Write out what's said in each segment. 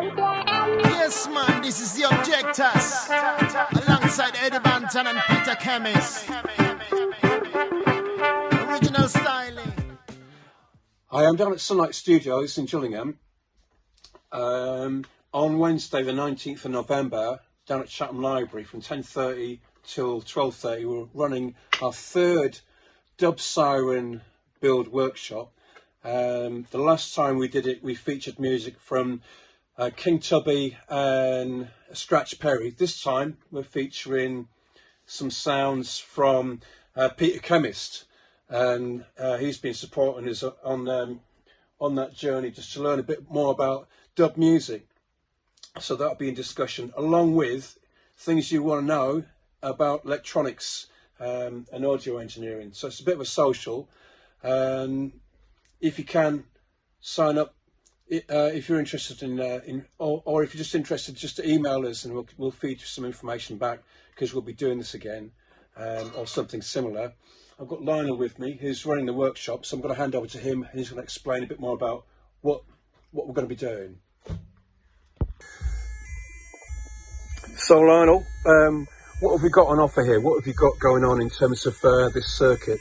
Yes, man, this is the Objectors, alongside Eddie Banton and Peter Chemist. Original styling. I am down at Sunlight Studios in Gillingham on Wednesday the 19th of November down at Chatham Library from 10:30 till 12:30. We're running our third dub siren build workshop. The last time we did it, we featured music from King Tubby and Scratch Perry. This time we're featuring some sounds from Peter Chemist, and he's been supporting us on that journey just to learn a bit more about dub music. So that'll be in discussion, along with things you want to know about electronics and audio engineering. So it's a bit of a social. If you can sign up, if you're interested or if you're just interested, just to email us and we'll feed you some information back, because we'll be doing this again or something similar. I've got Lionel with me, who's running the workshop, so I'm going to hand over to him and he's going to explain a bit more about what we're going to be doing. So Lionel, what have we got on offer here? What have you got going on in terms of this circuit?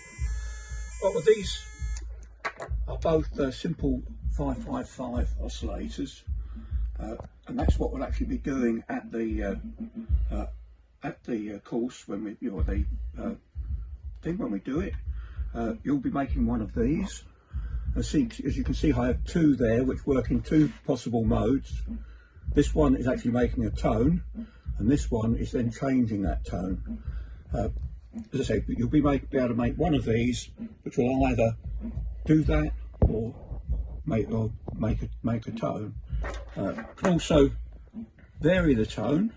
Well, these are both simple 555 oscillators, and that's what we'll actually be doing at the course when we when we do it. You'll be making one of these. As you can see, I have two there which work in two possible modes. This one is actually making a tone, and this one is then changing that tone. As I say, you'll be able to make one of these, which will either do that or make a tone. Can also vary the tone.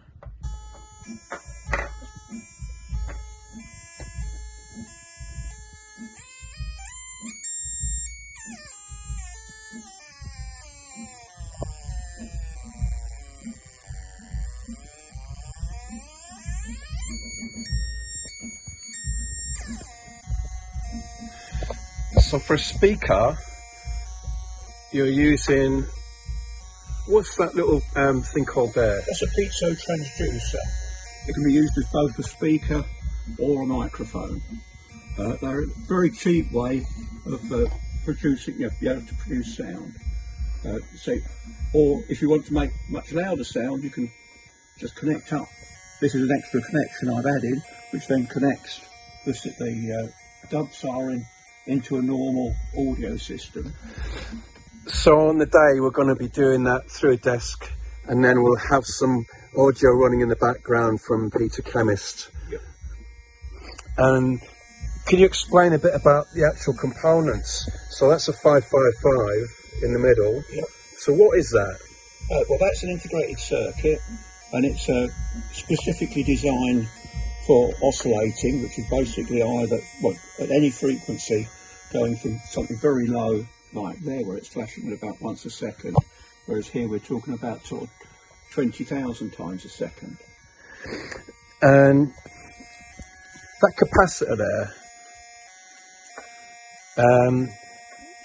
So for a speaker, you're using, what's that little thing called there? That's a piezo transducer. It can be used as both a speaker or a microphone. They're a very cheap way of producing, be able to produce sound. Or if you want to make much louder sound, you can just connect up. This is an extra connection I've added, which then connects the dub siren into a normal audio system. So on the day we're going to be doing that through a desk, and then we'll have some audio running in the background from Peter Chemist. Yep. And can you explain a bit about the actual components? So that's a 555 in the middle. Yep. So what is that? Well, that's an integrated circuit, and it's specifically designed for oscillating, which is basically either at any frequency, going from something very low like there where it's flashing at about once a second, whereas here we're talking about sort of 20,000 times a second. And that capacitor there, can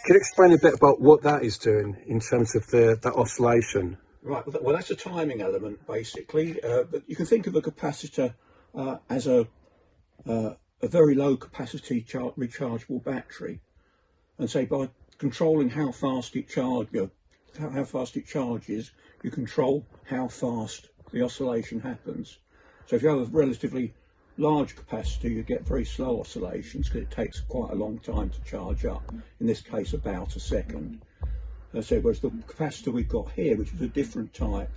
you explain a bit about what that is doing in terms of that oscillation? Right, well that's a timing element basically, but you can think of a capacitor as a very low capacity rechargeable battery, and say by controlling how fast it charges, you control how fast the oscillation happens. So if you have a relatively large capacitor, you get very slow oscillations because it takes quite a long time to charge up. In this case, about a second. So whereas the capacitor we've got here, which is a different type,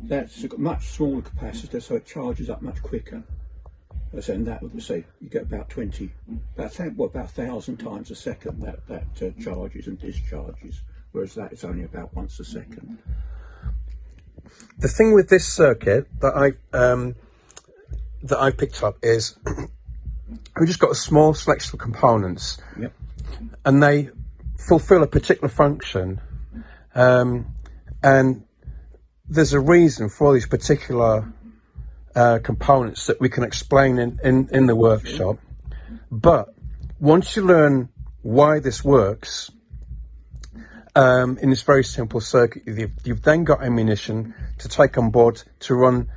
that's a much smaller capacitor, so it charges up much quicker. And that would say you get about 1,000 times a second that charges and discharges, whereas that is only about once a second. The thing with this circuit that I picked up is we just got a small selection of components. Yep. And they fulfill a particular function, and there's a reason for all these particular components that we can explain in the workshop. But once you learn why this works, in this very simple circuit. You've then got ammunition to take on board to run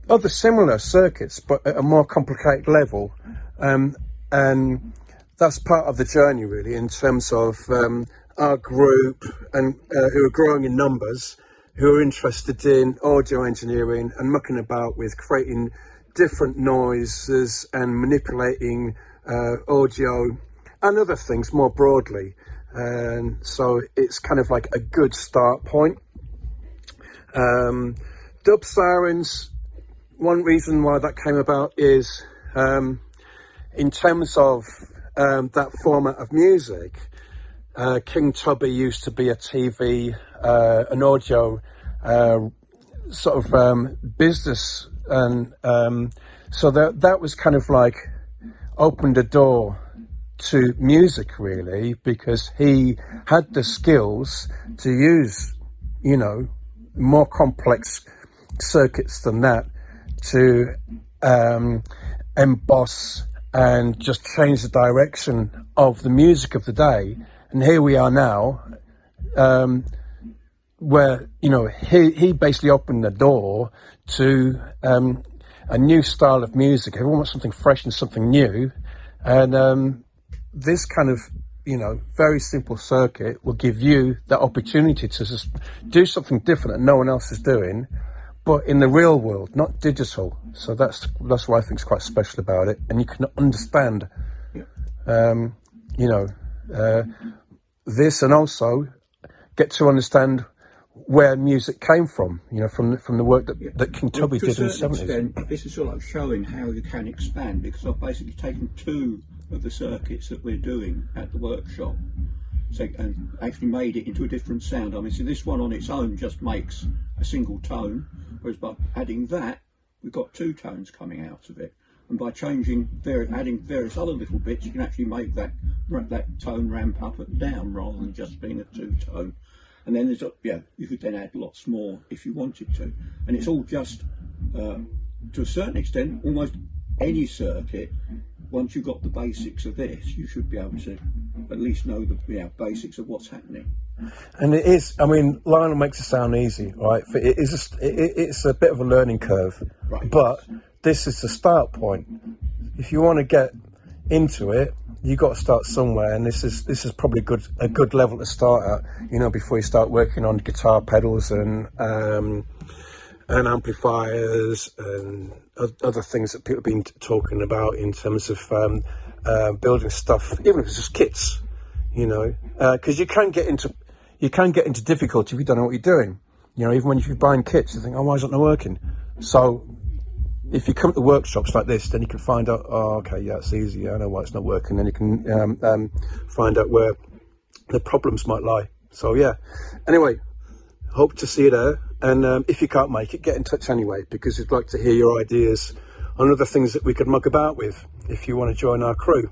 other similar circuits, but at a more complicated level. And that's part of the journey, really, in terms of our group and who are growing in numbers, who are interested in audio engineering and mucking about with creating different noises and manipulating audio and other things more broadly. And so it's kind of like a good start point. Dub sirens, one reason why that came about is in terms of that format of music, King Tubby used to be a TV, an audio sort of business, and so that was kind of like opened a door to music, really, because he had the skills to use, you know, more complex circuits than that to emboss and just change the direction of the music of the day. And here we are now, where, you know, he basically opened the door to a new style of music. Everyone wants something fresh and something new, and this kind of, you know, very simple circuit will give you the opportunity to just do something different that no one else is doing, but in the real world, not digital. So that's what I think is quite special about it. And you can understand, you know, this, and also get to understand where music came from, you know, from the work that King Tubby did in the 70s. This is sort of showing how you can expand, because I've basically taken two of the circuits that we're doing at the workshop, so, and actually made it into a different sound. I mean, so this one on its own just makes a single tone, whereas by adding that, we've got two tones coming out of it. And by adding various other little bits, you can actually make that tone ramp up and down rather than just being a two-tone. And then there's, you could then add lots more if you wanted to. And it's all just, to a certain extent, almost any circuit. Once you've got the basics of this, you should be able to at least know the basics of what's happening. And it is, I mean, Lionel makes it sound easy, right? It's a bit of a learning curve, right. But this is the start point. If you want to get into it, you've got to start somewhere, and this is probably a good level to start at, you know, before you start working on guitar pedals and amplifiers and other things that people have been talking about in terms of building stuff, even if it's just kits, you know, because you can get into difficulty if you don't know what you're doing. You know, even when you're buying kits, you think, oh, why is it not working? So if you come to workshops like this, then you can find out, oh, okay, yeah, it's easy, I know why it's not working. Then you can find out where the problems might lie. So yeah, anyway, hope to see you there. And if you can't make it, get in touch anyway, because we'd like to hear your ideas on other things that we could mug about with if you want to join our crew.